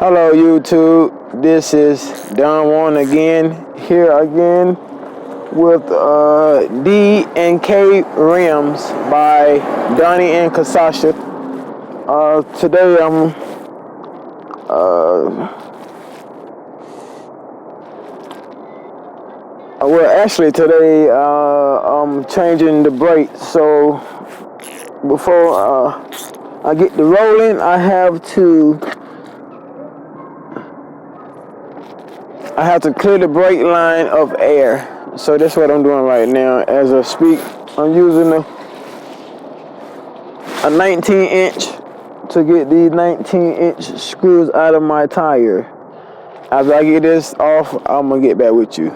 Hello YouTube, this is Don Juan again, here again with D&K Rims by Donnie and Kasasha. Today I'm changing the brakes. So before I get the rolling, I have to clear the brake line of air. So that's what I'm doing right now. As I speak, I'm using a 19-inch to get these 19-inch screws out of my tire. After I get this off, I'm gonna get back with you.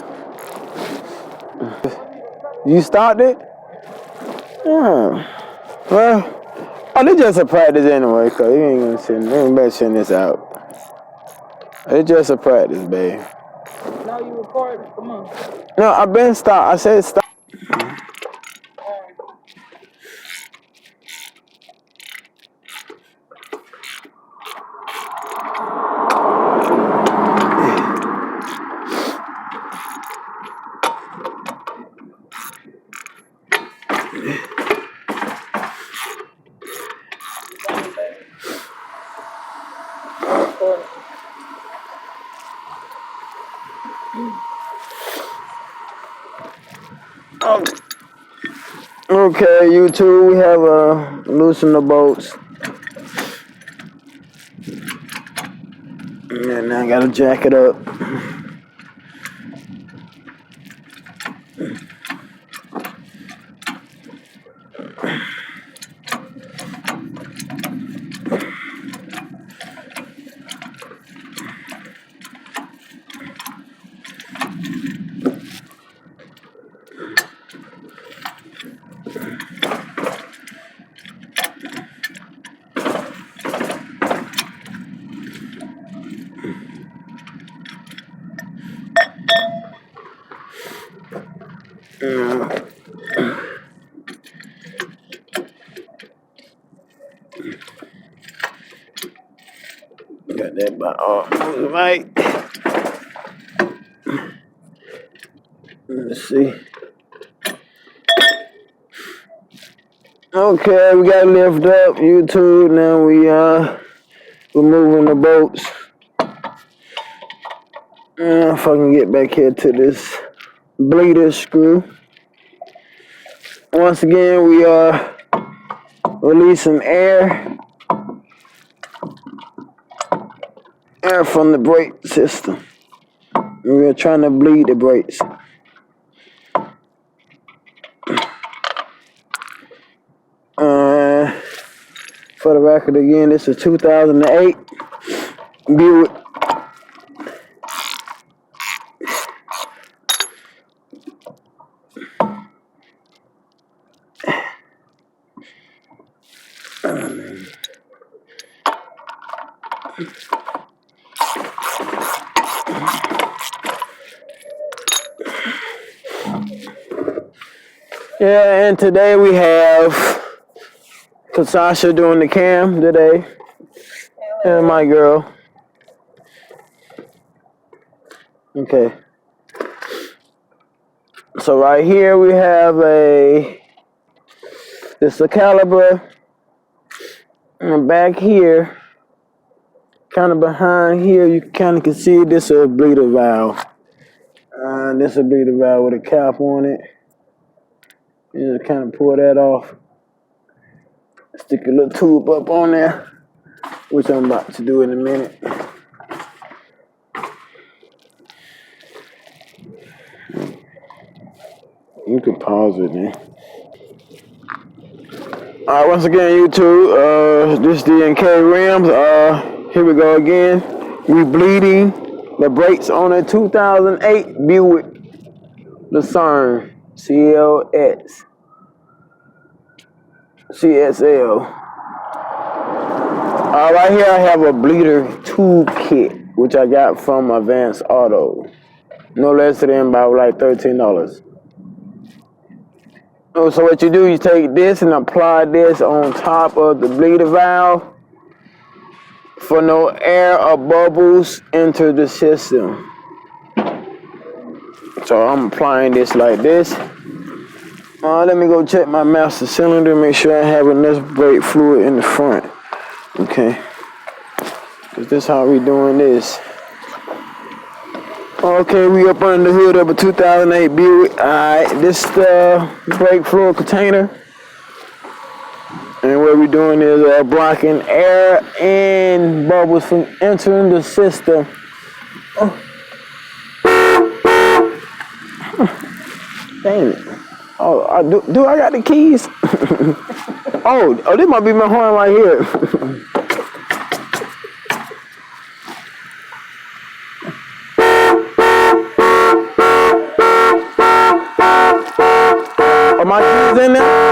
You stopped it? Yeah. Well, they just a practice anyway, cause you ain't gonna send, they ain't better send this out. It's just a practice, babe. No, you recording? Come on. No, I've been stopped. I said stop. Okay, YouTube, we have loosened the bolts. And now I gotta jack it up. Got that by right. Let's see. Okay, we got to lift up YouTube. Now we're moving the bolts. If I can get back here to this bleeder screw. Once again, we are releasing air from the brake system. We're trying to bleed the brakes. For the record again, this is 2008 Buick. Yeah, and today we have Kasasha doing the cam today. And my girl. Okay. So right here we have this a caliper. And back here, kind of behind here, you kind of can see this is a bleeder valve. This is a bleeder valve with a cap on it. You just kind of pull that off. Stick a little tube up on there, which I'm about to do in a minute. You can pause it then. Alright, once again, YouTube, this D&K Rims. Here we go again. We bleeding the brakes on a 2008 Buick Lucerne CSL. Right here I have a bleeder tube kit, which I got from Advanced Auto. No less than about like $13. So what you do, you take this and apply this on top of the bleeder valve. for no air or bubbles enter the system. So I'm applying this like this. Let me go check my master cylinder, make sure I have enough brake fluid in the front. Okay. Cause this how we doing this. Okay, we up under the hood of a 2008 Buick. Alright, this is the brake fluid container. And what we're doing is blocking air and bubbles from entering the system. Damn it. Oh, do I got the keys? oh, this might be my horn right here. Are my keys in there?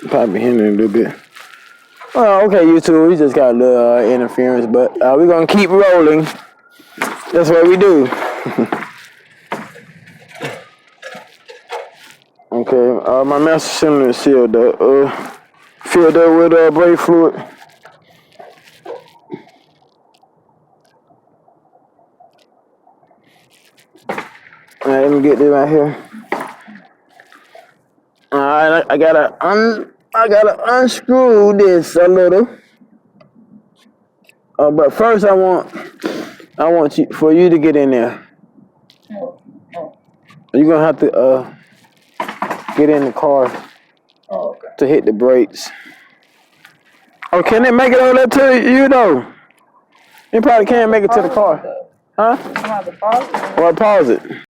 Probably hindering a little bit. Oh, okay, YouTube. We just got a little interference, but we're gonna keep rolling. That's what we do. Okay, my master cylinder is sealed up. Filled up with brake fluid. Alright, let me get this right here. Alright, I gotta unscrew this a little. But first I want for you to get in there. You're gonna have to get in the car to hit the brakes. Oh, can they make it over there to you though? They probably can't make it to the car. Huh? I'm gonna have to pause it. Or pause it.